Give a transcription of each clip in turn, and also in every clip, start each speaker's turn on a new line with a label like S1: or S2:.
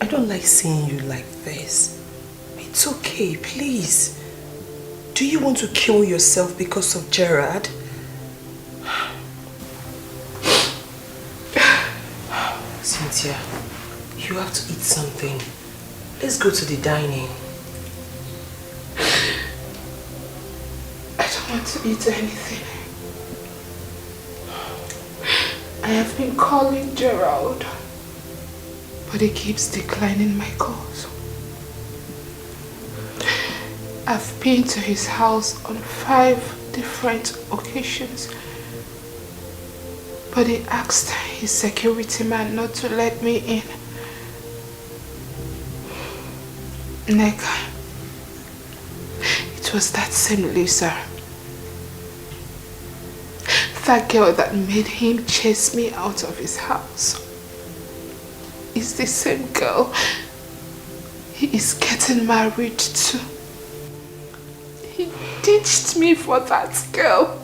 S1: don't like seeing you like this. It's okay, please. Do you want to kill yourself because of Gerard? Cynthia, you have to eat something. Let's go to the dining.
S2: I don't want to eat anything. I have been calling Gerald, but he keeps declining my calls. I've been to his house on 5 different occasions, but he asked his security man not to let me in. Neka, it was that same Lisa. That girl that made him chase me out of his house is the same girl he is getting married to. He ditched me for that girl.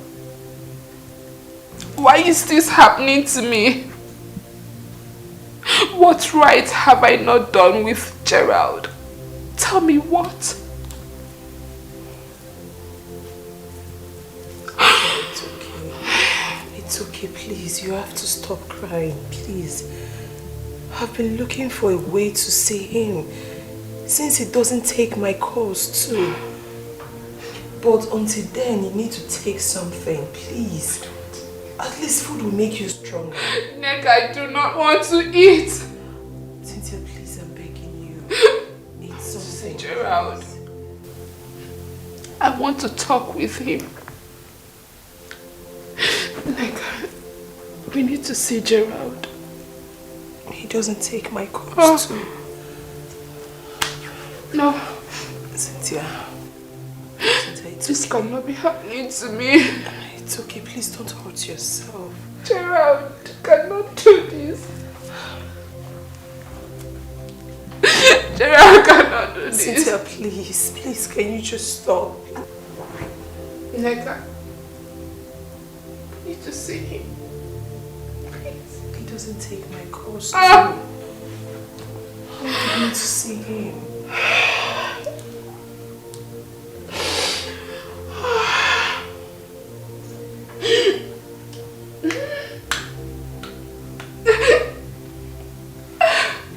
S2: Why is this happening to me? What right have I not done with Gerald? Tell me what?
S1: It's okay. It's okay, please. You have to stop crying, please. I've been looking for a way to see him since he doesn't take my calls too. But until then, you need to take something, please. At least food will make you stronger.
S2: Nick, I do not want to eat.
S1: Cynthia, please, I'm begging you. Eat something.
S2: Gerald, I want to talk with him. Nick, we need to see Gerald.
S1: He doesn't take my calls too.
S2: No.
S1: Cynthia,
S2: this cannot be happening to me.
S1: It's okay, please don't hurt yourself.
S2: Gerald cannot do this. Gerald cannot do this.
S1: Cynthia, please, can you just stop?
S2: Neka, I need to see him. Please.
S1: He doesn't take my calls too. I need to see him.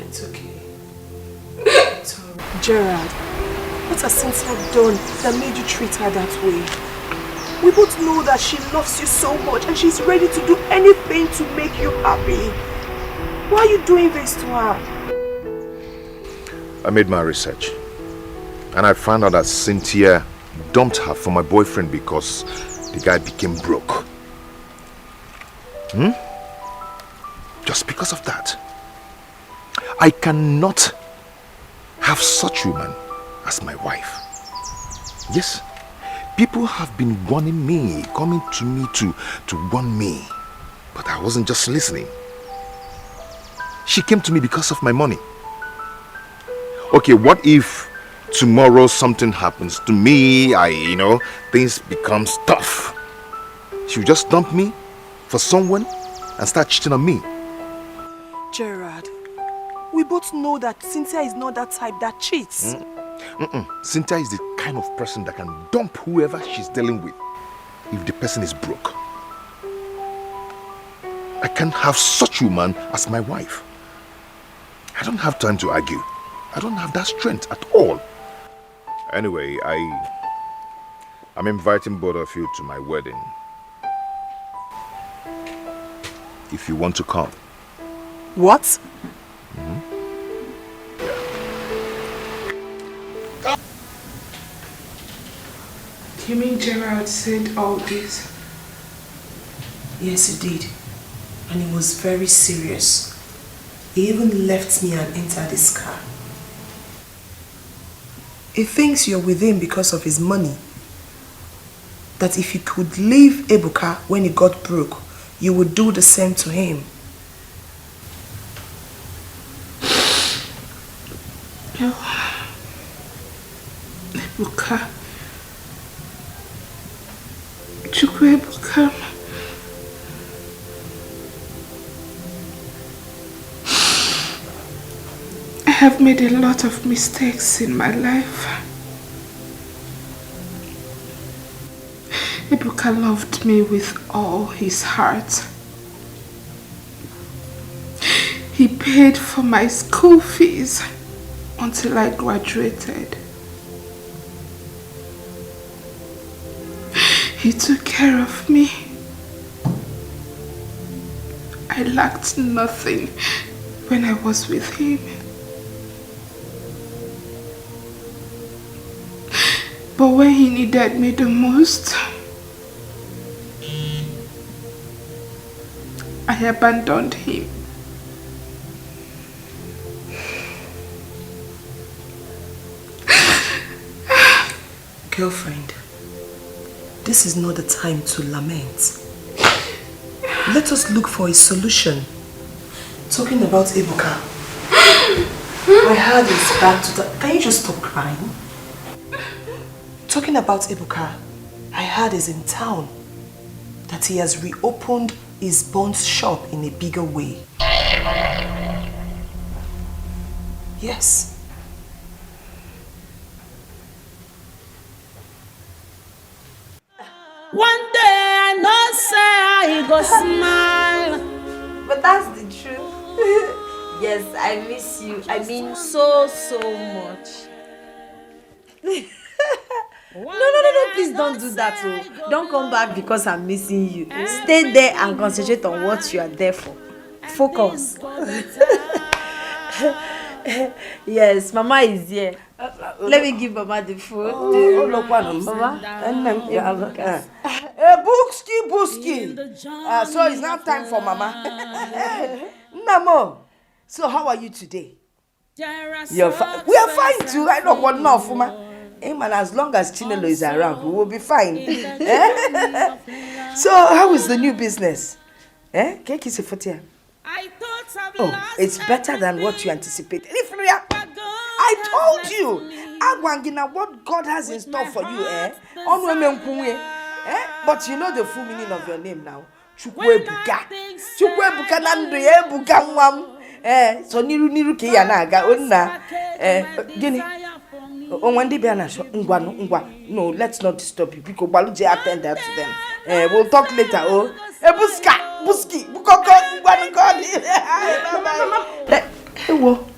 S1: It's okay. It's alright. Gerard, what has Cynthia done that made you treat her that way? We both know that she loves you so much and she's ready to do anything to make you happy. Why are you doing this to her?
S3: I made my research and I found out that Cynthia dumped her for my boyfriend because the guy became broke. Just because of that. I cannot have such a woman as my wife. Yes, people have been warning me, coming to me to warn me, but I wasn't just listening. She came to me because of my money. Okay, what if tomorrow something happens to me, things becomes tough? She will just dump me for someone and start cheating on me.
S1: Gerard, we both know that Cynthia is not that type that cheats.
S3: Cynthia is the kind of person that can dump whoever she's dealing with if the person is broke. I can't have such a woman as my wife. I don't have time to argue. I don't have that strength at all. Anyway, I'm inviting both of you to my wedding. If you want to come.
S1: What?
S2: You mean Gerald said all this?
S1: Yes, he did. And he was very serious. He even left me and entered his car. He thinks you're with him because of his money. That if you could leave Ebuka when he got broke, you would do the same to him.
S2: No. Ebuka. Chukwu Ebuka. I have made a lot of mistakes in my life. Ebuka loved me with all his heart. He paid for my school fees until I graduated. He took care of me. I lacked nothing when I was with him. But when he needed me the most, I abandoned him.
S1: Girlfriend, this is not the time to lament. Let us look for a solution. Talking about Ebuka, my heart is back to the... Can you just stop crying? Talking about Ebuka, I heard he's in town. That he has reopened his Bond's shop in a bigger way. Yes.
S4: One day I know say I go smile.
S5: But that's the truth. Yes, I miss you. I mean so much. No, please don't do that. Oh. Don't come back because I'm missing you. Stay there and concentrate on what you are there for. Focus. Yes, Mama is here. Let me give Mama the food. Mama.
S6: Booski. So it's now time for Mama. Namo. So how are you today? You're fine. We are fine too. I don't want enough, Mama. Hey man, as long as Chinelo is around, we will be fine. So how is the new business? Cake is a foot. Oh, it's better than what you anticipated. I told you, Agwangina, what God has in store for you, But you know the full meaning of your name now. Chukwebuka. Chukwebuka nandri ebuka mwam. So niru ke yanaga onna. Gini. No, let's not disturb you because Baluje attend that to them. We'll talk later. Oh, Buski, Bukoko,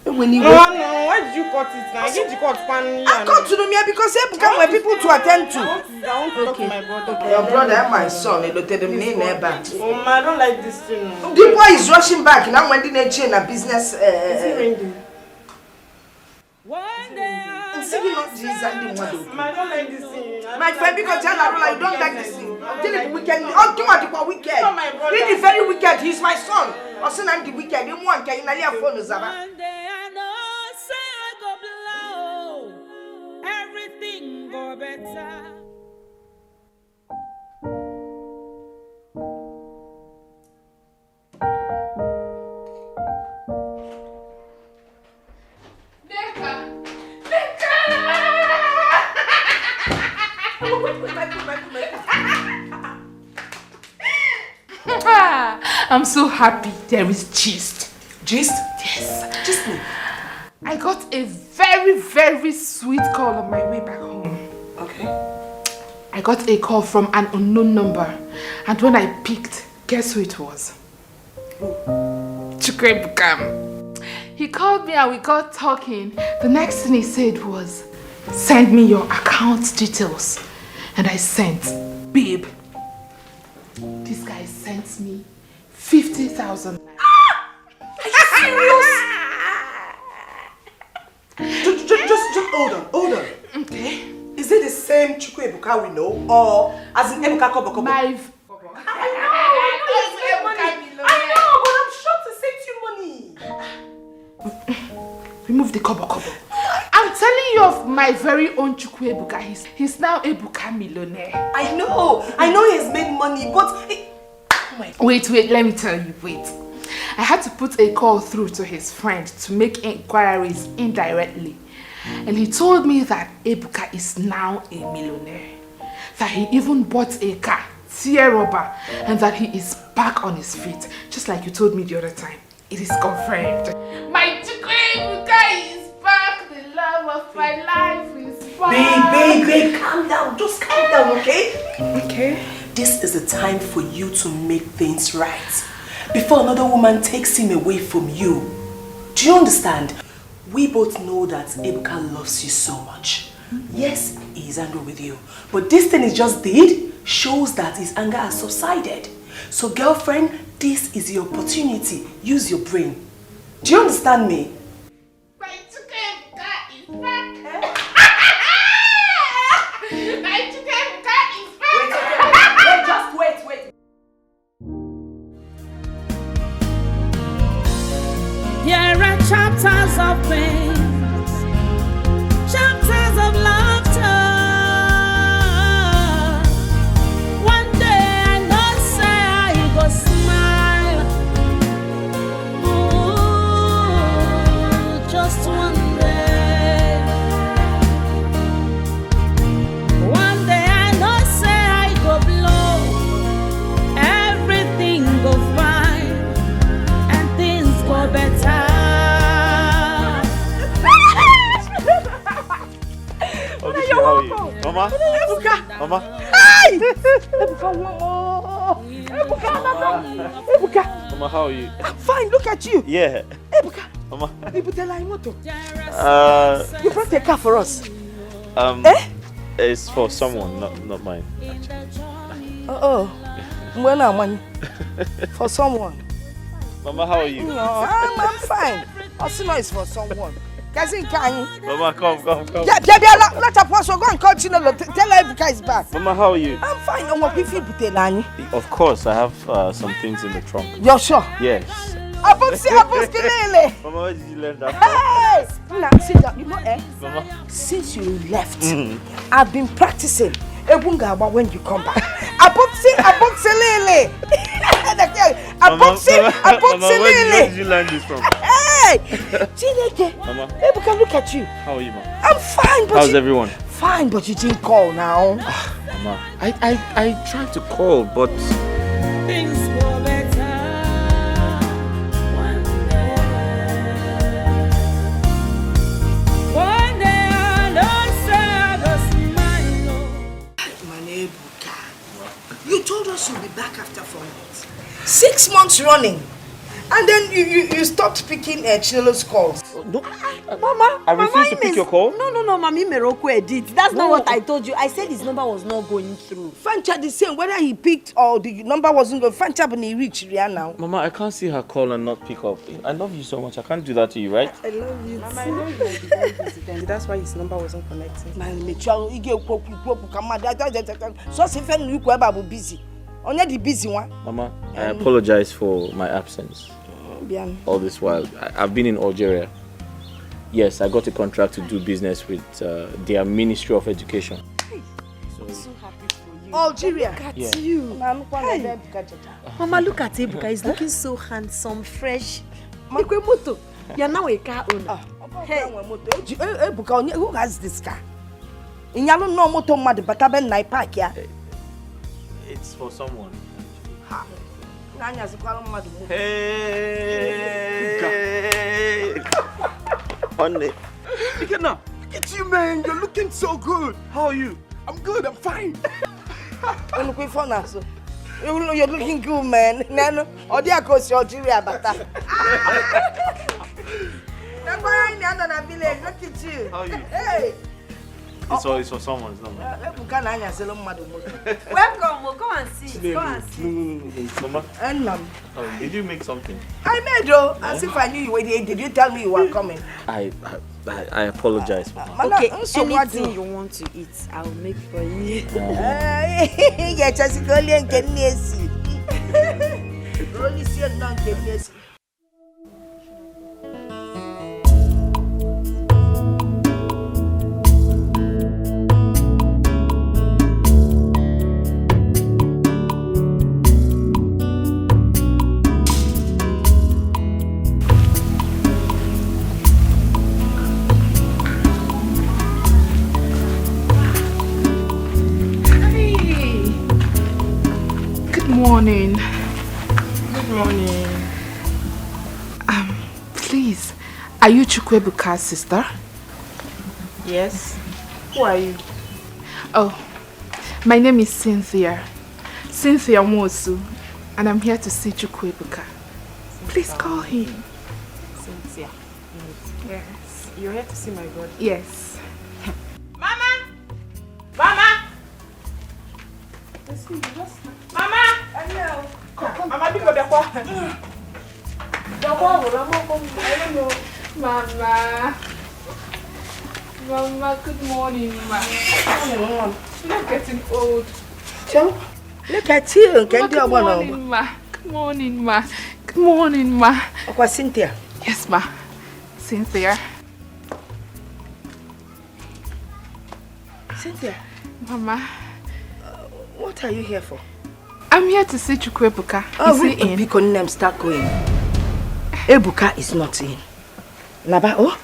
S6: when you
S7: why did you cut it now? I
S6: cut to me because they become my people to attend to.
S7: Okay. My brother.
S6: Your brother and my son, they don't tell them name back.
S7: Oh, I don't like this thing.
S6: The boy is rushing back now when they change a business.
S7: Is it ringing?
S6: I
S7: don't like this thing.
S6: My friend, because I don't like this thing. Weekend. Oh, come on, the wicked. He's very wicked. He's my son. Also, I'm the wicked. You want to get phone, Zaba.
S4: One day I know say I go blow. Everything go better.
S2: I'm so happy there is gist.
S1: Gist?
S2: Yes.
S1: Gist me.
S2: I got a very sweet call on my way back home.
S1: Okay.
S2: I got a call from an unknown number, and when I picked, guess who it was? Chukwebukam. He called me and we got talking. The next thing he said was, send me your account details. And I sent, babe. This guy sent me 50,000.
S1: Are you serious? Just hold on.
S2: Okay.
S1: Is it the same Chukwuebuka we know, or as in Ebuka Kobokobo?
S2: I
S1: know, but I'm sure to send you money.
S2: Remove the kobo. I'm telling you of my very own Chukwuebuka. He's now Ebuka millionaire.
S1: I know he has made money, but... Oh my God.
S2: Wait, let me tell you, wait. I had to put a call through to his friend to make inquiries indirectly. And he told me that Ebuka is now a millionaire. That he even bought a car, Sierra, and that he is back on his feet. Just like you told me the other time. It is confirmed. My Chukwuebuka is of my life is fine.
S1: Babe, calm down. Just calm down, okay?
S2: Okay.
S1: This is the time for you to make things right. Before another woman takes him away from you. Do you understand? We both know that Ebuka loves you so much. Yes, he is angry with you. But this thing he just did shows that his anger has subsided. So girlfriend, this is your opportunity. Use your brain. Do you understand me? Wait.
S4: There are chapters of pain, chapters of laughter. One day I know say I go smile. Ooh, just one day. One day I know say I go blow. Everything go fine and things go better.
S8: How are you? Mama?
S6: Ebuka!
S8: Mama?
S6: Hey! Ebuka!
S8: Mama, how are you?
S6: I'm fine, look at you.
S8: Yeah.
S6: Ebuka!
S8: Mama?
S6: You brought a car for us.
S8: It's for someone, not mine.
S6: When I'm money. For someone.
S8: Mama, how are you?
S6: No, I'm fine. Also know it's for someone. Cousin, can
S8: Mama, come.
S6: Yeah, let her pass. Go and continue. Tell her Ebuka is back.
S8: Mama, how are you?
S6: I'm fine. I'm going to Butelani.
S8: Of course, I have some things in the trunk.
S6: You're sure?
S8: Yes.
S6: Mama,
S8: where did you learn that
S6: from? Hey! Now, sit down. You know,
S8: Mama?
S6: Since you left, I've been practicing Ebunga when you come back.
S8: Mama, where did you learn this from?
S6: Hey! Chineke!
S8: Mama?
S6: Ebuka, look at you.
S8: How are you, Mama?
S6: I'm fine, but
S8: how's everyone?
S6: Fine, but you didn't call now.
S8: Mama, I tried to call, but
S4: Things go better one day. One day I don't say I go smile.
S6: Man, Ebuka, you told us you'll be back after 4 months. 6 months running. And then you stopped picking Chinelo's calls.
S8: no, Mama, I refuse to pick your call.
S5: No, Mami Meroko edit. That's not what I told you. I said his number was not going through.
S6: Fancha the same, whether he picked or the number wasn't going. Fancha when he reached Rihanna now.
S8: Mama, I can't see her call and not pick up. I love you so much. I can't do that to you, right?
S6: I love you.
S7: Mama, I know you might be very busy then. That's why his number wasn't connecting.
S6: Man, me child, you get so if you go busy. Only the busy one.
S8: Mama, I apologize for my absence. All this while, I've been in Algeria. Yes, I got a contract to do business with their Ministry of Education.
S5: I'm so happy for you.
S6: Algeria.
S5: Look at
S8: Yeah.
S5: you.
S6: Hey.
S5: Mama, look at Ebuka. He's looking so handsome, fresh. You're now a car owner.
S6: Hey. Ebuka, who has this car? In yellow no motor mad, but I've been park here.
S8: It's for someone.
S3: Hey! Honey. Look at you, man. You're looking so good. How are you? I'm good. I'm fine.
S6: You're looking good, man. Nano, or the across Algeria, but look at you.
S8: How are you?
S6: Hey.
S8: It's for someone. It's not mine.
S5: Welcome. We'll go and see. Go and see.
S8: No. Mama, did you make something?
S6: I made though, as if I knew you were there. Did you tell me you were coming?
S8: I apologize, Mama.
S5: Okay,
S6: so what
S5: anything you want to eat, I'll make for you.
S6: Yeah, just go and get Nessie. Only see a non get Nessie.
S2: Morning.
S7: Good morning.
S2: Please, are you Chukwebuka's sister?
S7: Yes? Who are you?
S2: Oh, my name is Cynthia. Cynthia Mosu. And I'm here to see Chukwuebuka. Please call him.
S7: Cynthia.
S2: Yes.
S7: You're here to see my brother?
S2: Yes.
S7: Mama! Mama! Mama! Come. Mama, pick up the phone.
S2: Mama. Mama, good morning, Ma. You're getting old.
S6: So, look at you.
S2: Good morning, Ma. Good morning, Ma. Good morning, Ma.
S6: Okay, Cynthia.
S2: Yes, Ma. Cynthia.
S6: Cynthia.
S2: Mama.
S6: What are you here for?
S2: I'm here to see Chukwuebuka.
S6: Oh,
S2: is he in?
S6: Because name start going. Ebuka is not in. Naba, oh,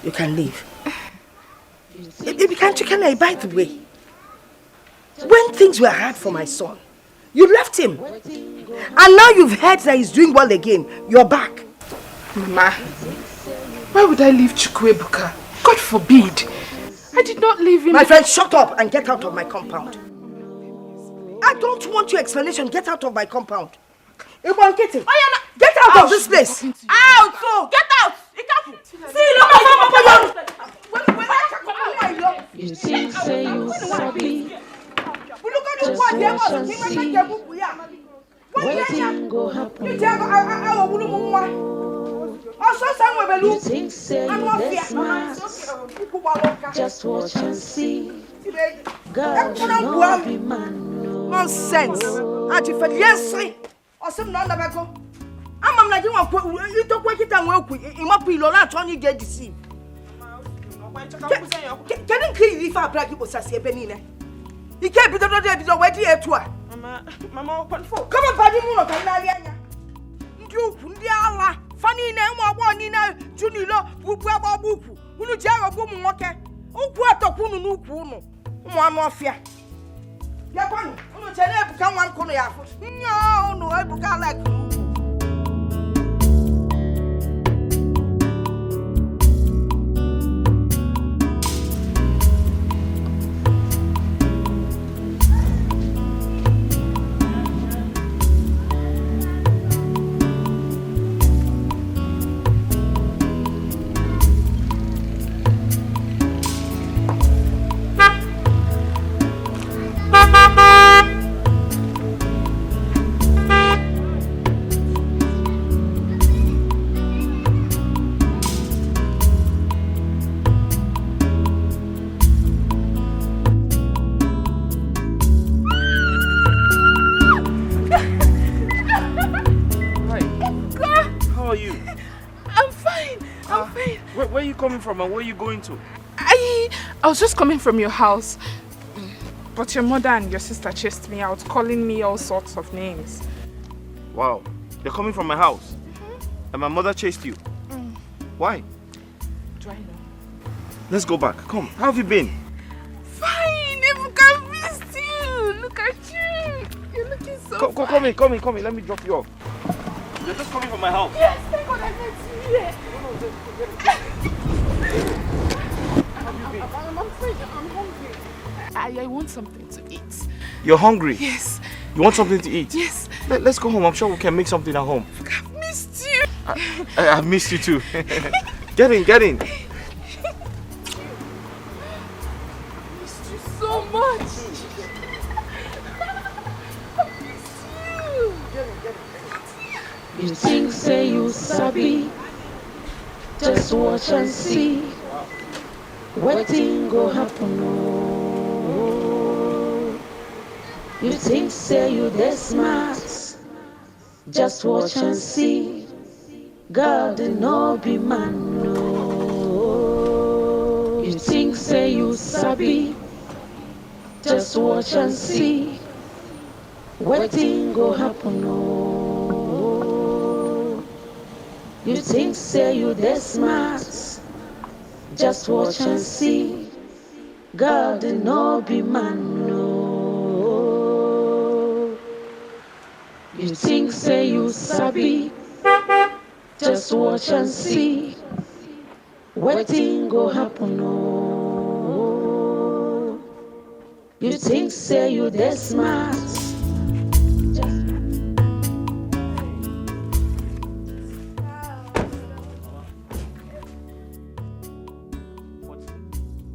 S6: you can leave. Ebuka, by the way, when things were hard for my son, you left him. And now you've heard that he's doing well again. You're back.
S2: Mama, why would I leave Chukwuebuka? God forbid. I did not leave him.
S6: My friend, shut up and get out of my compound. I don't want your explanation. Get out of my compound. Get out of this place.
S7: Out! So, get out!
S9: You think say you sabi, just watch and see. Waiting go happen. You think say you this smart, just watch and see. God will not be man.
S6: Nonsense. And if yes, awesome no never go. I'm like you talk it and work with Imapi trying to get deceived. Can you kill if I black people say Benina? He can't be the other way to Mama, come on, Paddy Mono, Canadian. You, Ndiala, funny name, one in a Junilo, Bupa Bupu, Unuja, Bumuaka, Uquato Punu, one more fear. Yapan, Unuja, come on, Korea. No, I forgot like you.
S8: Coming from and where are you going to?
S2: I was just coming from your house, but your mother and your sister chased me out, calling me all sorts of names.
S8: Wow, they're coming from my house, and my mother chased you. Why?
S2: Do I know?
S8: Let's go back. Come, how have you been?
S2: Fine, Ebuka missed you. Look at you. You're looking so fine.
S8: Come in. Let me drop you off. You're just coming from my house.
S2: Yes, thank God I met you here. I'm afraid I'm hungry. I want something to eat.
S8: You're hungry?
S2: Yes.
S8: You want something to eat?
S2: Yes.
S8: Let's go home. I'm sure we can make something at home.
S2: I've missed you.
S8: I've missed you too. Get in.
S2: I missed you so much. I miss you.
S9: You think say you sabi, just watch and see. Waiting go happen. Oh. You think say you this smart, just watch and see. God no be man. No. You think say you sabi, just watch and see. Waiting go happen. Oh. You think say you this smart, just watch and see. God no be man. No. You think say you sabi, just watch and see. Waiting go happen. No. You think say you that smart.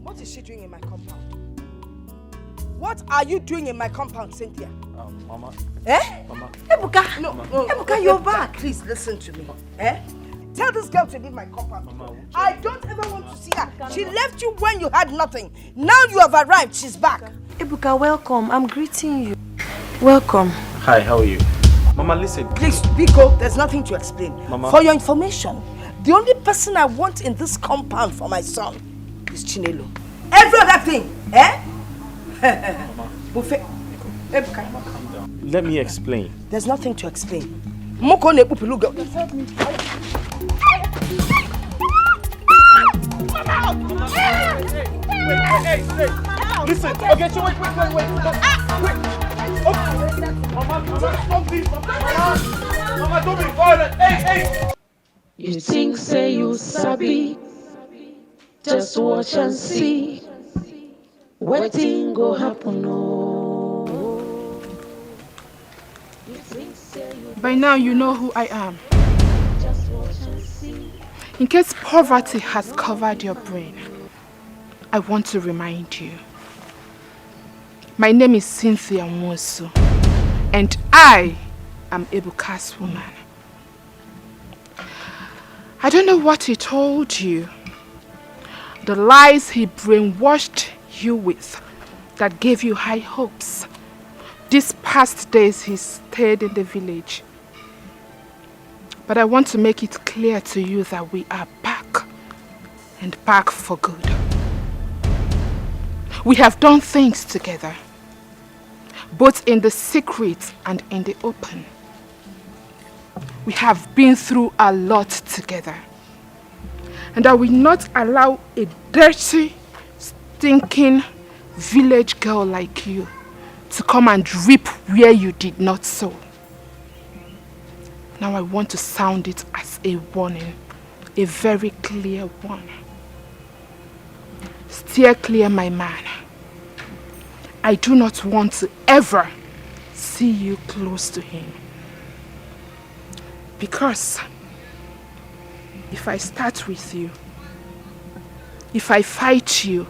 S6: What is she doing in my compound? What are you doing in my compound, Cynthia?
S8: Mama.
S6: Eh?
S8: Mama.
S6: Ebuka, no, Ebuka, you're back. Please listen to me. Eh? Tell this girl to leave my compound. Mama, I don't ever want to see her. She left you when you had nothing. Now you have arrived, she's back.
S5: Ebuka, welcome. I'm greeting you. Welcome.
S8: Hi, how are you? Mama, listen.
S6: Please, Biko, there's nothing to explain.
S8: Mama.
S6: For your information, the only person I want in this compound for my son is Chinelo. Every other thing, eh?
S8: Mama.
S6: Ebuka.
S8: Let me explain.
S6: There's nothing to explain. Moko ne pupiluga.
S8: Hey, listen. Okay, so wait. Mama, stop this. Mama, don't be violent. Hey.
S9: You think say you sabi. Just watch and see. What thing go happen, no.
S2: By now you know who I am. In case poverty has covered your brain, I want to remind you. My name is Cynthia Nwosu, and I am Ebuka's woman. I don't know what he told you. The lies he brainwashed you with that gave you high hopes. These past days he stayed in the village. But I want to make it clear to you that we are back, and back for good. We have done things together, both in the secret and in the open. We have been through a lot together. And I will not allow a dirty, stinking village girl like you to come and reap where you did not sow. Now I want to sound it as a warning, a very clear one. Steer clear, my man. I do not want to ever see you close to him. Because if I start with you, if I fight you,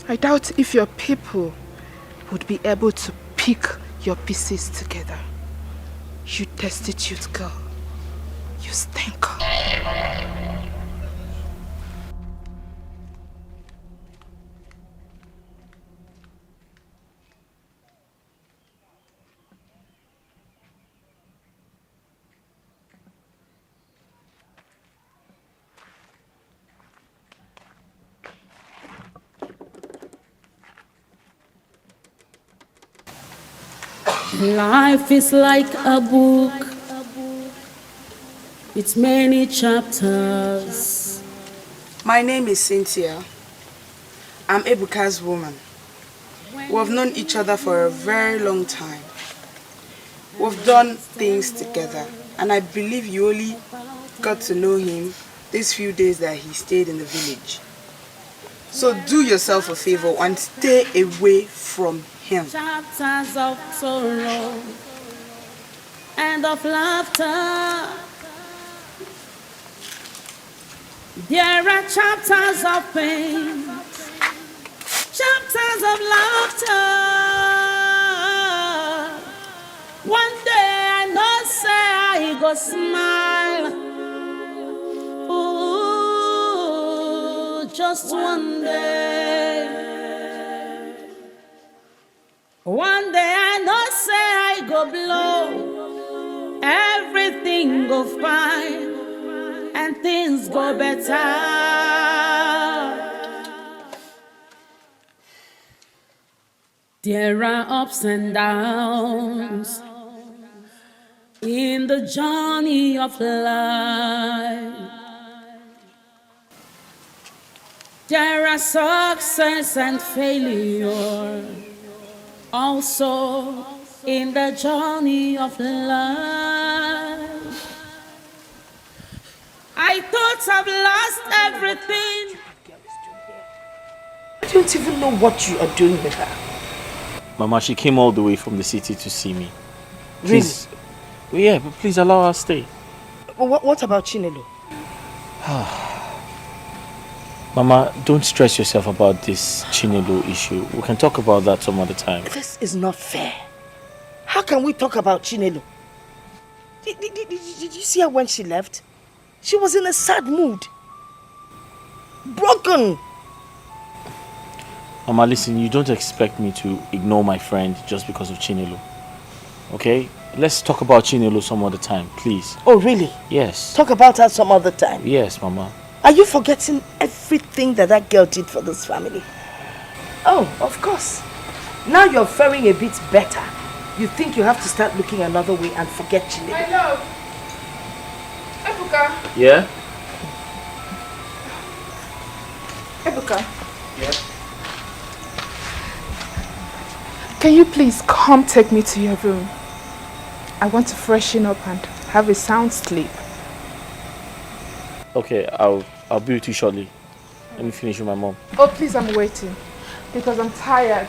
S2: I doubt if your people would be able to pick your pieces together. You destitute girl. You stink.
S4: Life is like a book, it's many chapters.
S7: My name is Cynthia. I'm Ebuka's woman. We have known each other for a very long time. We've done things together, and I believe you only got to know him these few days that he stayed in the village. So do yourself a favor and stay away from him.
S4: Chapters of sorrow and of laughter. There are chapters of pain, chapters of laughter. One day I know say I go smile. Ooh, just one day. One day I know say I go blow. Everything go fine and things go better. There are ups and downs in the journey of life. There are success and failure also in the journey of life. I thought I've lost everything.
S1: What do
S6: don't even know what you are doing with her.
S8: Mama, she came all the way from the city to see me.
S6: Really?
S8: Please, yeah, but please allow her stay.
S6: What about Chinelo?
S8: Mama, don't stress yourself about this Chinelo issue. We can talk about that some other time.
S6: This is not fair. How can we talk about Chinelo? Did you see her when she left? She was in a sad mood. Broken.
S8: Mama, listen, you don't expect me to ignore my friend just because of Chinelo. Okay? Let's talk about Chinelo some other time, please.
S6: Oh, really?
S8: Yes.
S6: Talk about her some other time.
S8: Yes, Mama.
S6: Are you forgetting everything that girl did for this family? Oh, of course. Now you're faring a bit better. You think you have to start looking another way and forget Chinelo.
S2: My love. Ebuka.
S8: Yeah?
S2: Ebuka.
S8: Yeah?
S2: Can you please come take me to your room? I want to freshen up and have a sound sleep.
S8: Okay, I'll be with you shortly. Let me finish with my mom.
S2: Oh, please, I'm waiting. Because I'm tired.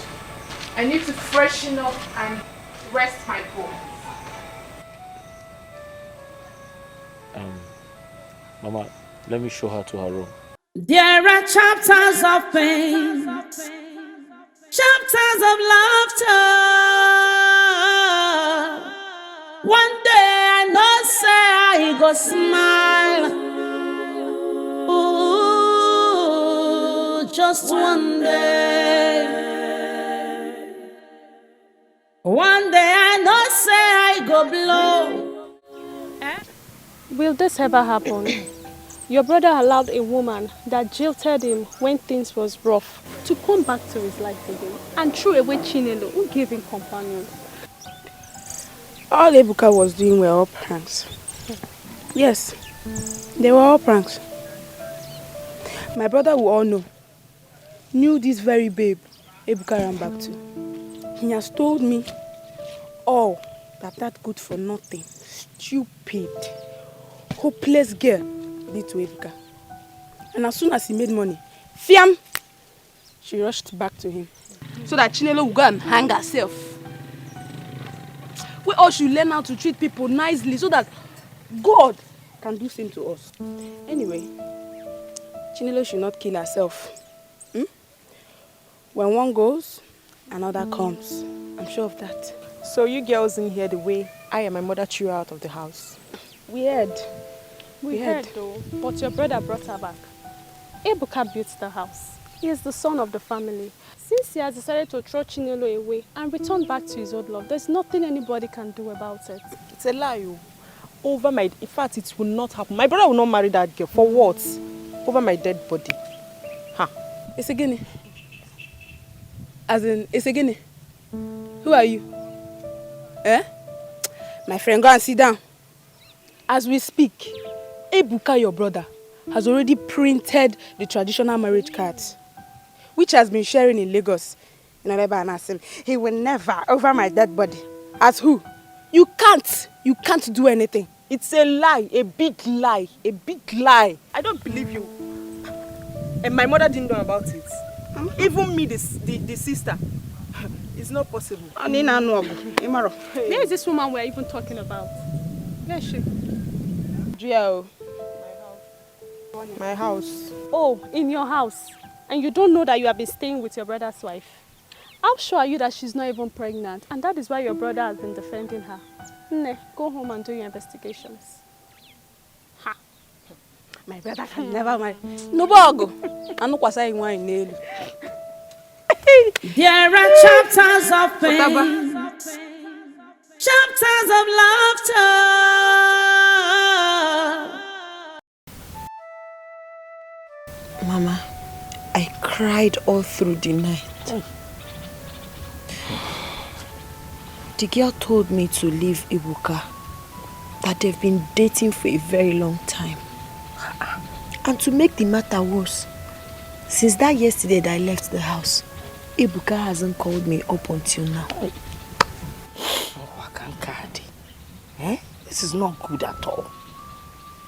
S2: I need to freshen up and rest my bones.
S8: Mama, let me show her to her room.
S4: There are chapters of pain, chapters of laughter. One day I know say I go smile. Ooh, just one day. One day I know say I go blow.
S10: Will this ever happen? Your brother allowed a woman that jilted him when things was rough to come back to his life again and threw away Chinelo, who gave him companion.
S7: All Ebuka was doing were all pranks. Yes, they were all pranks. My brother will all knew this very babe Ebuka ran back to. He has told me all that good for nothing, stupid, hopeless girl did to Ebuka. And as soon as he made money, fiam, she rushed back to him so that Chinelo would go and hang herself. We all should learn how to treat people nicely so that God can do same to us. Anyway, Chinelo should not kill herself. When one goes, another comes. I'm sure of that.
S11: So you girls didn't hear the way I and my mother threw her out of the house?
S7: We heard.
S10: We heard though, but your brother brought her back. Ebuka built the house. He is the son of the family. Since he has decided to throw Chinelo away and return back to his old love, there's nothing anybody can do about it.
S11: It's a lie. In fact, it will not happen. My brother will not marry that girl. For what? Over my dead body. Ha.
S7: It's a guinea. As in, it's a guinea. Who are you? Eh? My friend, go and sit down. As we speak, Ebuka, your brother, has already printed the traditional marriage cards, which has been sharing in Lagos. He will never over my dead body. As who? You can't do anything.
S11: It's a lie, a big lie, a big lie. I don't believe you. And my mother didn't know about it. Even me, the sister. It's not possible.
S10: Where is this woman we're even talking about? Where is she?
S11: My house.
S10: Oh, in your house. And you don't know that you have been staying with your brother's wife. How sure are you that she's not even pregnant? And that is why your brother has been defending her. Nne, go home and do your investigations.
S7: Ha! My brother can never marry. No bogo. Anu kwasa inwa inelu.
S4: There are chapters of pain, chapters of laughter.
S1: Mama, I cried all through the night. The girl told me to leave Ebuka, that they've been dating for a very long time. And to make the matter worse, since that yesterday that I left the house, Ebuka hasn't called me up until now.
S6: Eh? This is not good at all.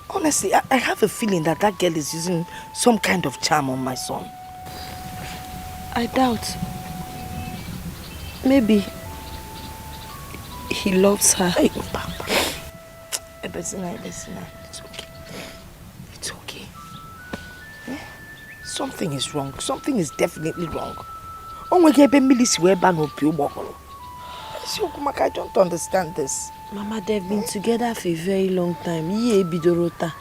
S6: Honestly, I have a feeling that girl is using some kind of charm on my son. I doubt. Maybe he loves her. Hey, Papa. Ebezina, it's okay. It's okay. Eh? Something is wrong. Something is definitely wrong. I don't understand this.
S5: Mama, they've been together for a very long time. Yeah, Bidorota.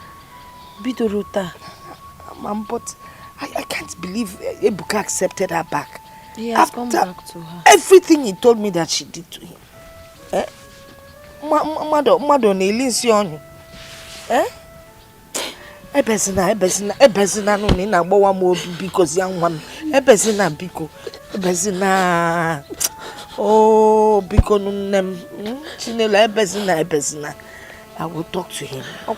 S6: Mom, but I can't believe Ebuka accepted her back.
S5: He has come back to her.
S6: Everything he told me that she did to him. Eh? Mado Nelisionu. Eh? Ebezina no ni na gbawa mo because young one. Ebezina biko. Ebezina. Oh, biko nunem. Chinela ebezina. I will talk to him. I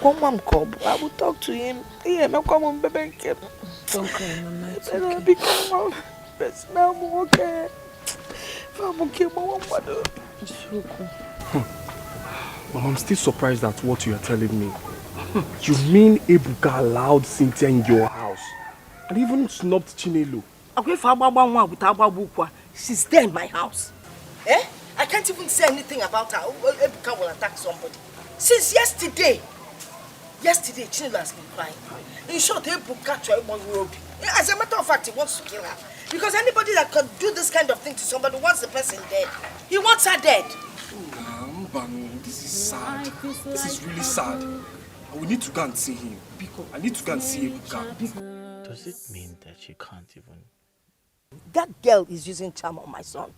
S6: will talk to him. Yeah, no come on, baby.
S5: Don't cry, Mama. It's okay.
S6: I'm okay. I'm okay, Mama.
S12: Mom, I'm still surprised at what you are telling me. You mean Ebuka allowed Cynthia in your house and even snubbed Chinelo?
S6: She's there in my house. Eh? I can't even say anything about her. Ebuka will attack somebody. Since yesterday, Chinelo has been crying. In short, Ebuka tried one road. As a matter of fact, he wants to kill her. Because anybody that could do this kind of thing to somebody wants the person dead. He wants her dead.
S12: This is sad. This is really sad. We need to go and see him. I need to go and see Ebuka.
S8: Does it mean that you can't even?
S6: That girl is using charm on my son.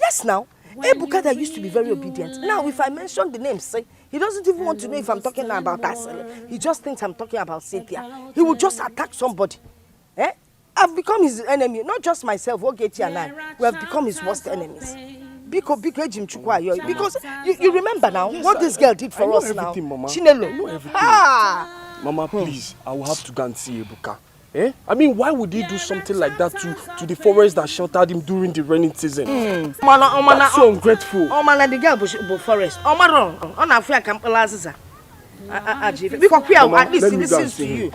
S6: Yes, now. Ebuka that used to be very obedient. Now, if I mention the name, say, he doesn't even want to know if I'm talking about Asele. He just thinks I'm talking about Cynthia. He will just attack somebody. Eh? I've become his enemy. Not just myself, Ogeti and I. We have become his worst enemies. Because you remember now what this girl did for us now.
S12: Mama.
S6: Chinelo.
S12: I know everything. Mama, please, I will have to go and see Ebuka. Eh? I mean, why would he do something like that to the forest that sheltered him during the rainy season? That's so ungrateful.
S6: The girl will forest. Because we are at least he listens to you.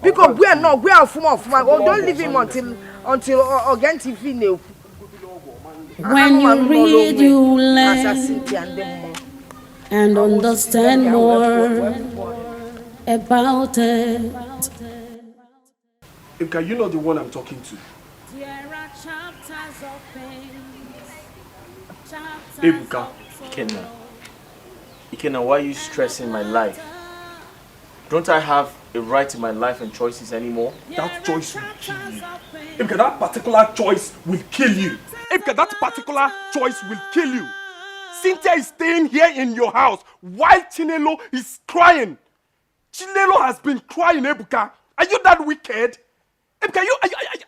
S6: Because we are from. Don't leave him until again TV.
S4: When you read, you learn and understand more about it.
S12: Imka, you know the one I'm talking to. Ebuka.
S8: Ikenna, why are you stressing my life? Don't I have a right to my life and choices anymore?
S12: That choice will kill you. Imka, that particular choice will kill you. Imka, that particular choice will kill you. Cynthia is staying here in your house while Chinelo is crying. Chinelo has been crying, Ebuka. Are you that wicked? Ebuka,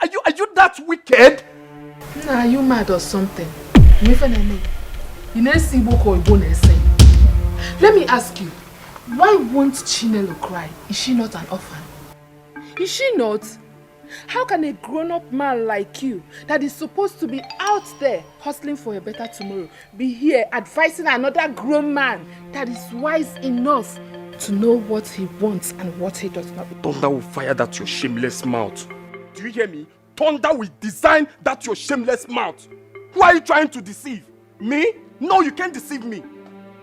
S12: are you that wicked?
S2: Nah, are you mad or something? Let me ask you, why won't Chinelo cry? Is she not an orphan? Is she not? How can a grown-up man like you, that is supposed to be out there hustling for a better tomorrow, be here advising another grown man that is wise enough to know what he wants and what he does not?
S12: Thunder will fire that your shameless mouth. Do you hear me? Thunder will design that your shameless mouth. Who are you trying to deceive? Me? No, you can't deceive me.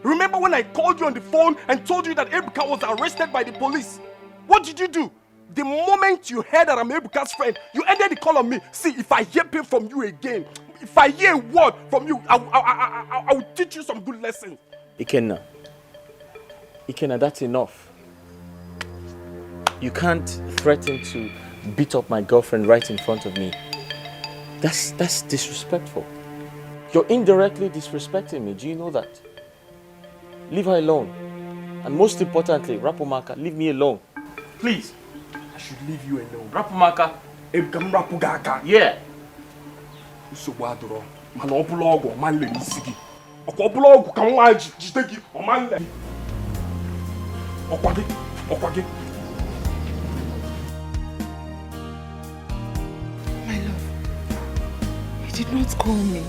S12: Remember when I called you on the phone and told you that Ebuka was arrested by the police? What did you do? The moment you heard that I'm Ebuka's friend, you ended the call on me. See, if I hear pain from you again, if I hear a word from you, I will teach you some good lessons.
S8: Ikenna, that's enough. You can't threaten to beat up my girlfriend right in front of me. That's disrespectful. You're indirectly disrespecting me. Do you know that? Leave her alone. And most importantly, Rapomaka, leave me alone. Please.
S12: I should leave you alone.
S8: Rapomaka.
S12: Yeah.
S2: My love, you did not call me.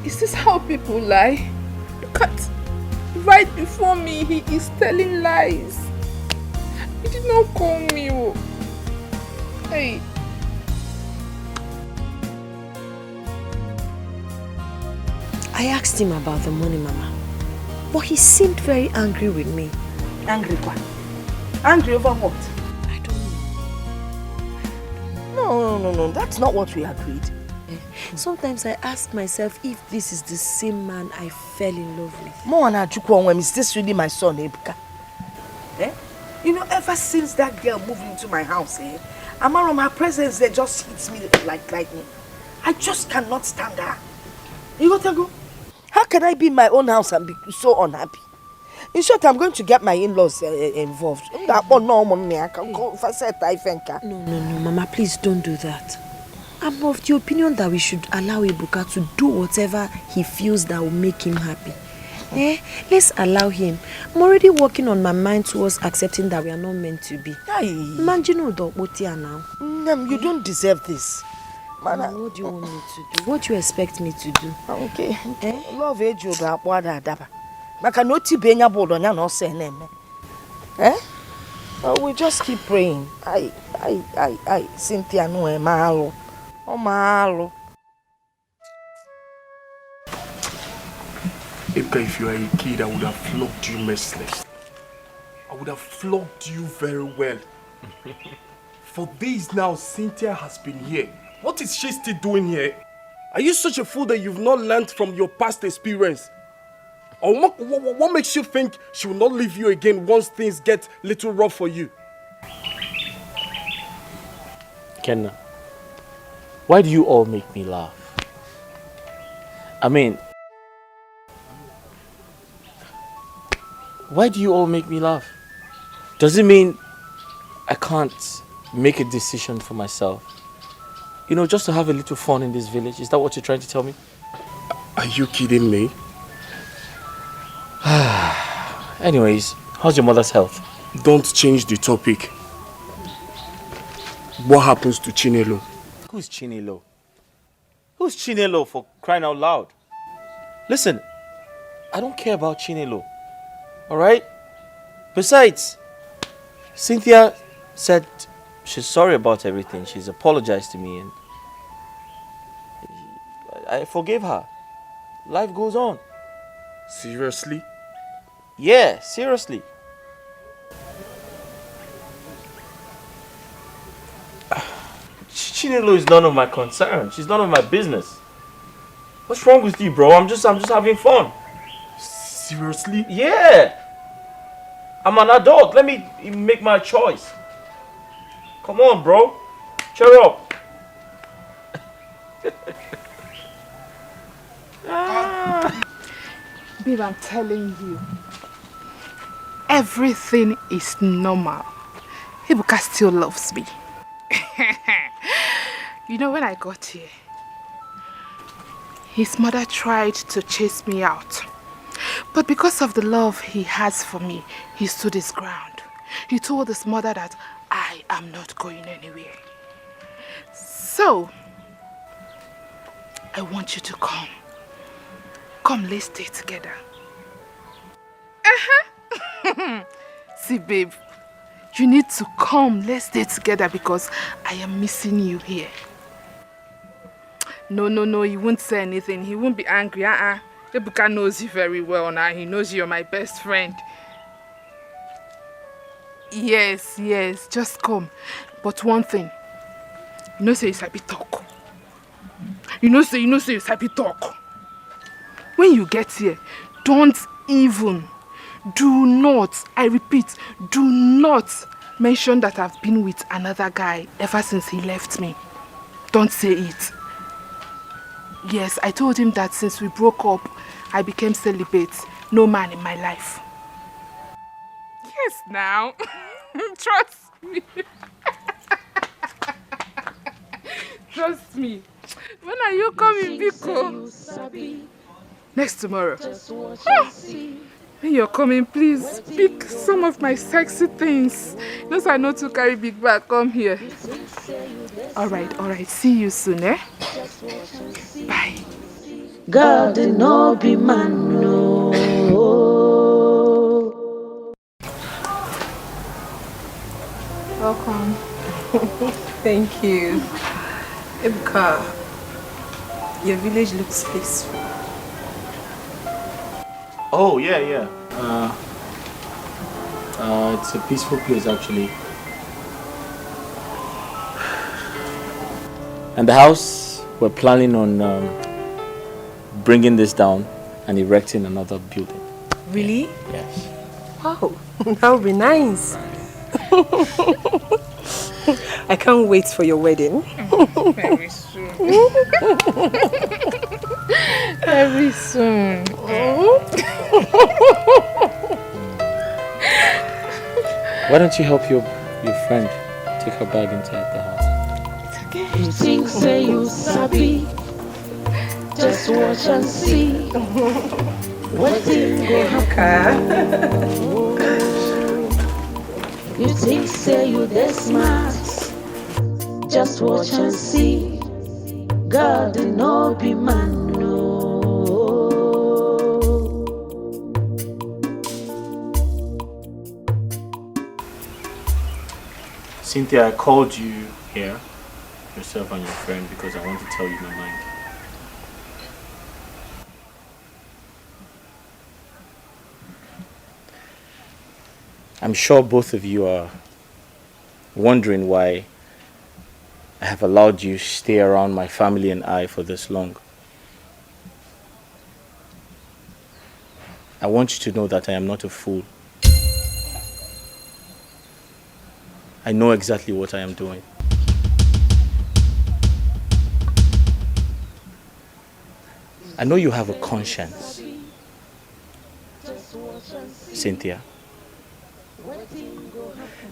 S2: Is this how people lie? Look at, right before me, he is telling lies. He did not call me. Oh. Hey.
S5: I asked him about the money, Mama. But he seemed very angry with me.
S6: Angry what? Angry over what?
S5: I don't know.
S6: No. That's not what we agreed.
S5: Sometimes I ask myself if this is the same man I fell in love with.
S6: Is this really my son, Ebuka? You know, ever since that girl moved into my house, Amarom, her presence there just hits me like lightning. I just cannot stand her. You got to go? How can I be in my own house and be so unhappy? In short, I'm going to get my in-laws involved.
S5: No, Mama, please don't do that. I'm of the opinion that we should allow Ebuka to do whatever he feels that will make him happy. Let's allow him. I'm already working on my mind towards accepting that we are not meant to be. Imagine what now.
S6: You don't deserve this.
S5: Mama, what do you want me to do? What do you expect me to do?
S6: Okay. Love age you da kwada daba. Maka no ti benya bodo nya no say na me. We just keep praying. Cynthia no e malo. O malo.
S12: If you are a kid, I would have flogged you merciless. I would have flogged you very well. For days now, Cynthia has been here. What is she still doing here? Are you such a fool that you've not learned from your past experience? Or what makes you think she will not leave you again once things get a little rough for you?
S8: Kenna, why do you all make me laugh? I mean, why do you all make me laugh? Does it mean I can't make a decision for myself? You know, just to have a little fun in this village. Is that what you're trying to tell me?
S12: Are you kidding me?
S8: Anyways, how's your mother's health?
S12: Don't change the topic. What happens to Chinelo?
S8: Who's Chinelo? Who's Chinelo, for crying out loud? Listen, I don't care about Chinelo. Alright? Besides, Cynthia said she's sorry about everything. She's apologized to me and I forgave her. Life goes on.
S12: Seriously?
S8: Yeah, seriously. Chinelo is none of my concern. She's none of my business. What's wrong with you, bro? I'm just having fun.
S12: Seriously?
S8: Yeah. I'm an adult. Let me make my choice. Come on, bro. Cheer up.
S2: Babe, I'm telling you, everything is normal. Ebuka still loves me. You know, when I got here, his mother tried to chase me out. But because of the love he has for me, he stood his ground. He told his mother that I am not going anywhere. So, I want you to come. Come, let's stay together. See, babe, you need to come. Let's stay together because I am missing you here. No, he won't say anything. He won't be angry. Ebuka knows you very well now. He knows you're my best friend. Yes, just come. But one thing, you know say you sabi talk. You know say you sabi talk. When you get here, do not, I repeat, do not mention that I've been with another guy ever since he left me. Don't say it. Yes, I told him that since we broke up, I became celibate. No man in my life. Yes, now. Trust me. Trust me. When are you coming, Biko? Next tomorrow. When you're coming, please pick some of my sexy things. Those I know to carry big bag. Come here. Alright. See you soon, eh? Bye.
S9: God did not be man, no.
S1: Welcome. Thank you. Ebuka, your village looks peaceful.
S8: Oh, yeah. It's a peaceful place, actually. And the house, we're planning on bringing this down and erecting another building.
S1: Really?
S8: Yes.
S1: Wow, that would be nice. I can't wait for your wedding.
S2: Very soon. Very soon.
S8: Why don't you help your friend take her bag inside the house?
S2: It's okay.
S9: You think say you sabi, just watch and see. What thing go happen? You think say you this smart, just watch and see. God did not be man, no.
S8: Cynthia, I called you here, yourself and your friend, because I want to tell you my mind. I'm sure both of you are wondering why I have allowed you stay around my family and I for this long. I want you to know that I am not a fool. I know exactly what I am doing. I know you have a conscience, Cynthia.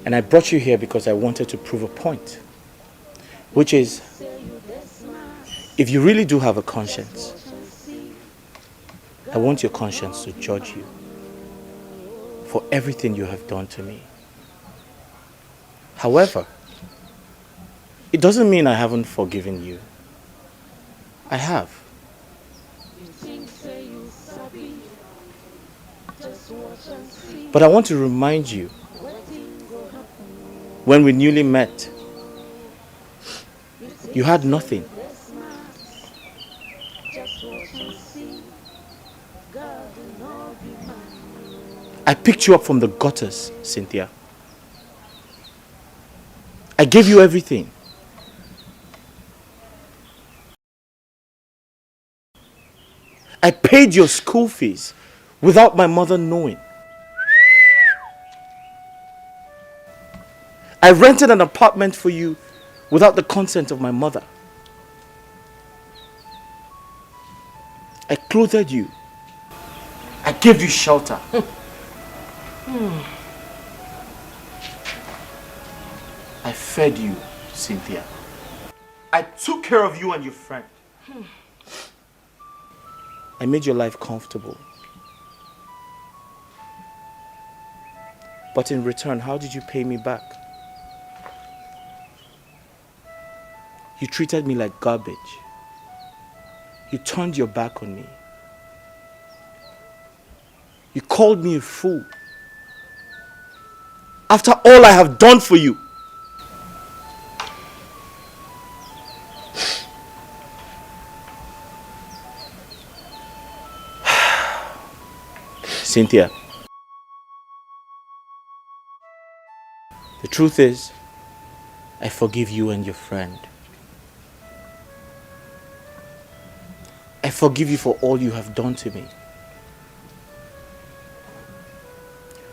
S8: And I brought you here because I wanted to prove a point, which is, if you really do have a conscience, I want your conscience to judge you for everything you have done to me. However, it doesn't mean I haven't forgiven you. I have. But I want to remind you, when we newly met, you had nothing. I picked you up from the gutters, Cynthia. I gave you everything. I paid your school fees without my mother knowing. I rented an apartment for you without the consent of my mother. I clothed you. I gave you shelter. I fed you, Cynthia. I took care of you and your friend. I made your life comfortable. But in return, how did you pay me back? You treated me like garbage. You turned your back on me. You called me a fool. After all I have done for you. Cynthia, the truth is, I forgive you and your friend. I forgive you for all you have done to me.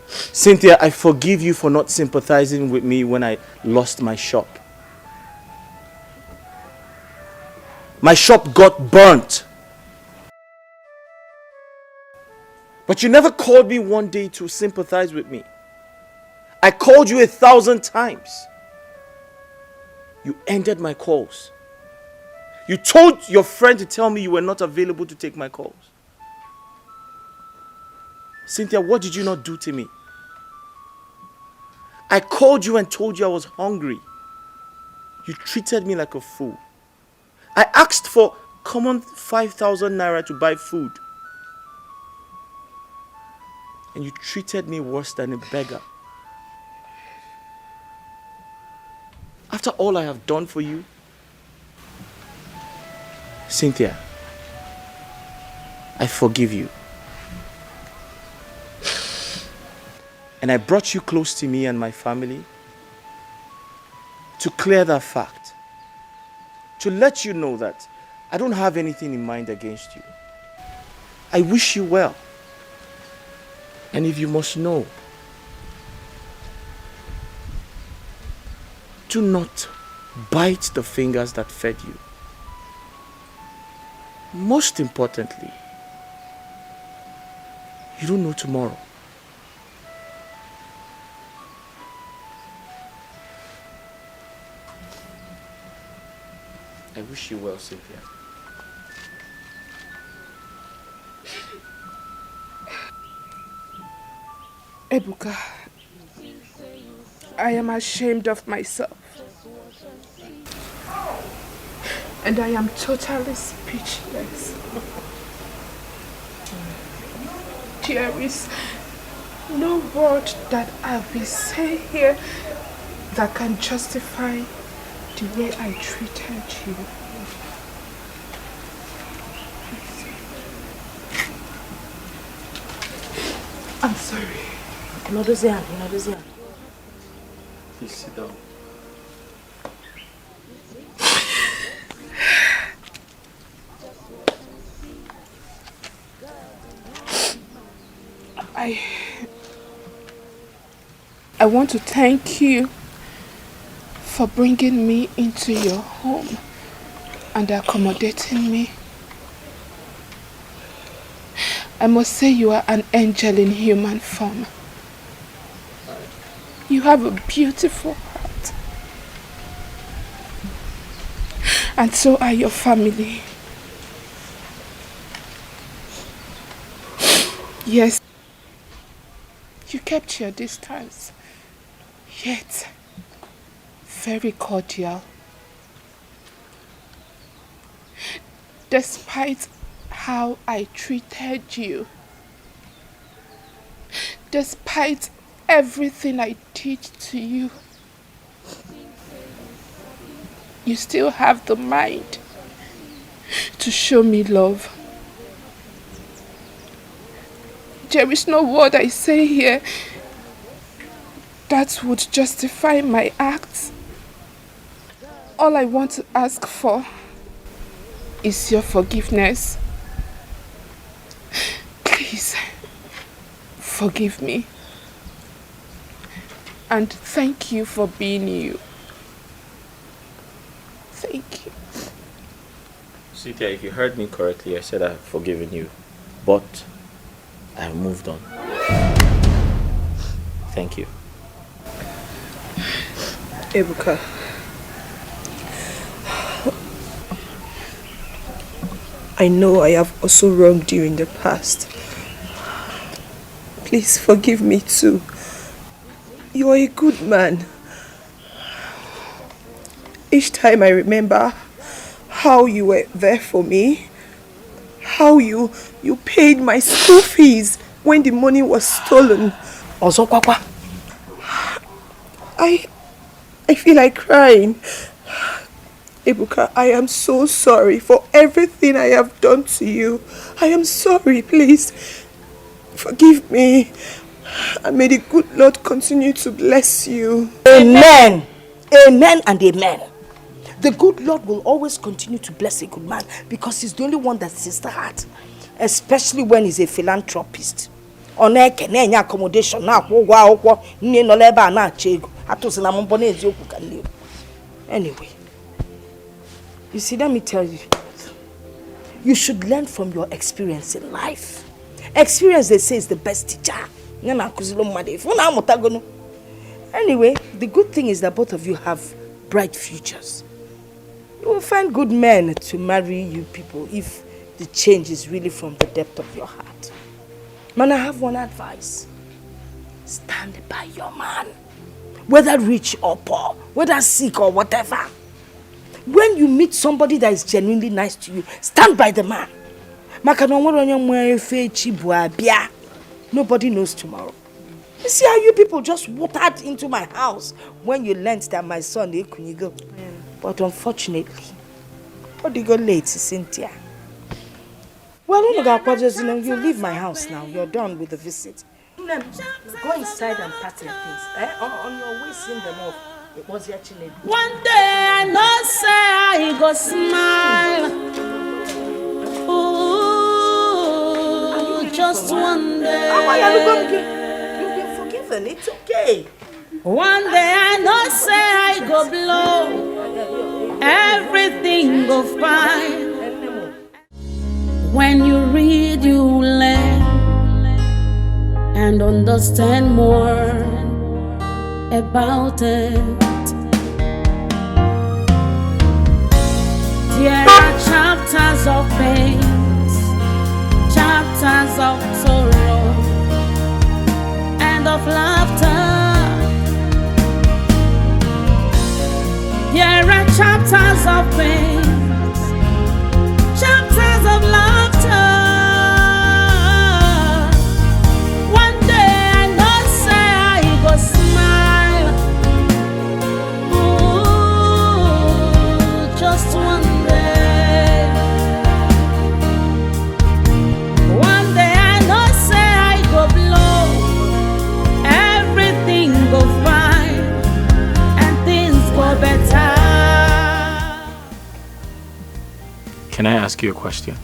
S8: Cynthia, I forgive you for not sympathizing with me when I lost my shop. My shop got burnt. But you never called me one day to sympathize with me. I called you 1,000 times. You ended my calls. You told your friend to tell me you were not available to take my calls. Cynthia, what did you not do to me? I called you and told you I was hungry. You treated me like a fool. I asked for common 5,000 naira to buy food. And you treated me worse than a beggar. After all I have done for you, Cynthia, I forgive you. And I brought you close to me and my family to clear that fact. To let you know that I don't have anything in mind against you. I wish you well. And if you must know, do not bite the fingers that fed you. Most importantly, you don't know tomorrow. I wish you well, Cynthia.
S2: Ebuka, I am ashamed of myself. And I am totally speechless. There is no word that I will say here that can justify the way I treated you. I'm sorry.
S8: Please sit down.
S2: I want to thank you for bringing me into your home and accommodating me. I must say you are an angel in human form. You have a beautiful heart. And so are your family. Yes, you kept your distance, yet very cordial. Despite how I treated you, despite everything I did to you, you still have the mind to show me love. There is no word I say here that would justify my acts. All I want to ask for is your forgiveness. Please, forgive me. And thank you for being you. Thank you.
S8: Cynthia, if you heard me correctly, I said I have forgiven you. But I have moved on. Thank you.
S1: Ebuka, I know I have also wronged you in the past. Please forgive me too. You are a good man. Each time I remember how you were there for me, how you paid my school fees when the money was stolen.
S6: Also, Papa,
S1: I feel like crying. Ebuka, I am so sorry for everything I have done to you. I am sorry, please. Forgive me. And may the good Lord continue to bless you.
S6: Amen. Amen and amen. The good Lord will always continue to bless a good man because he's the only one that sees the heart. Especially when he's a philanthropist. Accommodation anyway, you see, let me tell you, you should learn from your experience in life. Experience, they say, is the best teacher. Anyway, the good thing is that both of you have bright futures. You will find good men to marry you people if the change is really from the depth of your heart. Man, I have one advice. Stand by your man. Whether rich or poor, whether sick or whatever. When you meet somebody that is genuinely nice to you, stand by the man. Nobody knows tomorrow. You see how you people just watered into my house when you learned that my son, go. But unfortunately, what did you go late, Cynthia? Well, you leave my house now. You're done with the visit. Go inside and pack your things. On your way, sing them off. It was actually.
S4: One day I know say I go smile. Ooh, just one day.
S6: You've been forgiven. It's okay.
S4: One day I know say I go blow. Everything go fine. When you read, you learn and understand more about it. There are chapters of pain, chapters of sorrow, and of laughter. There are chapters of pain, chapters of laughter. One day I know say I go smile. Ooh, just one day. One day I know say I go blow. Everything go fine and things go better.
S8: Can I ask you a question?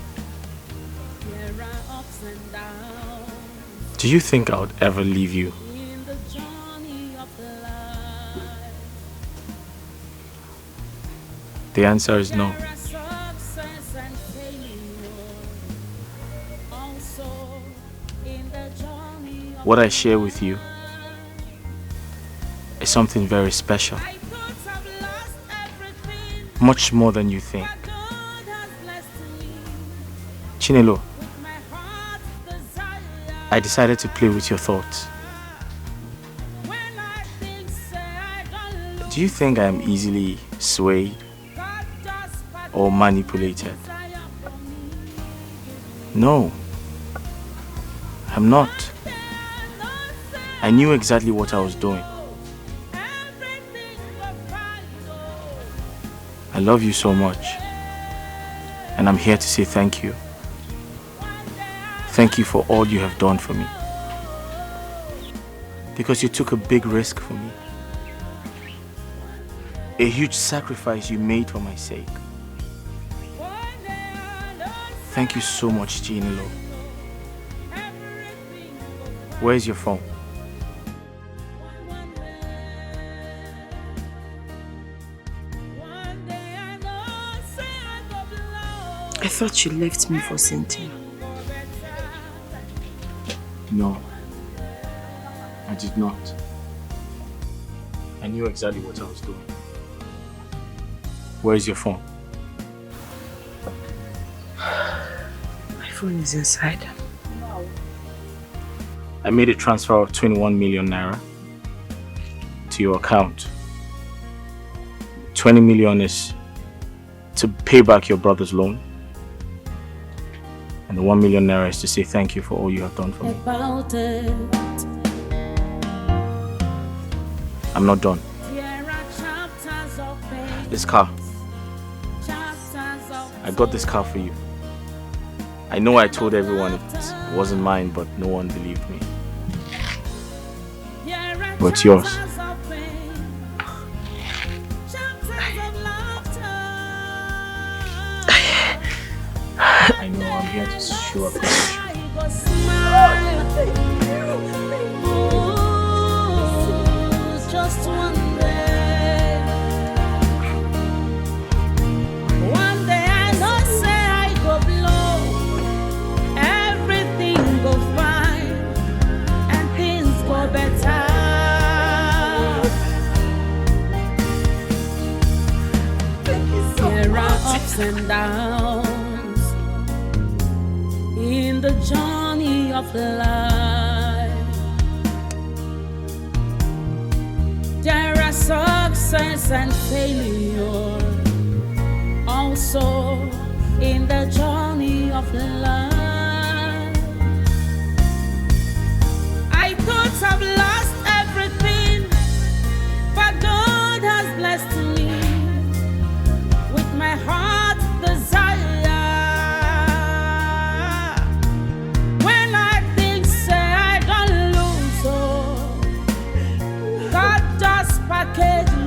S8: Do you think I would ever leave you? The answer is no. What I share with you is something very special. Much more than you think. Chinelo, I decided to play with your thoughts. Do you think I am easily swayed or manipulated? No, I'm not. I knew exactly what I was doing. I love you so much, and I'm here to say thank you. Thank you for all you have done for me. Because you took a big risk for me. A huge sacrifice you made for my sake. Thank you so much, Chinelo. Where's your phone?
S1: I thought you left me for Cynthia.
S8: No, I did not. I knew exactly what I was doing. Where is your phone?
S1: My phone is inside.
S8: I made a transfer of 21 million naira to your account. 20 million is to pay back your brother's loan. And the 1 million naira is to say thank you for all you have done for me. I'm not done. This car. I got this car for you. I know I told everyone it wasn't mine, but no one believed me. But it's yours. I know I'm here to show appreciation.
S4: Just one day. One day I know say I go blow. Everything go fine and things go better. There are ups and downs in the journey of life. There are success and failure also in the journey of life. I thought I've lost everything, but God has blessed me with my heart's desire. When I think say I don't lose, kejì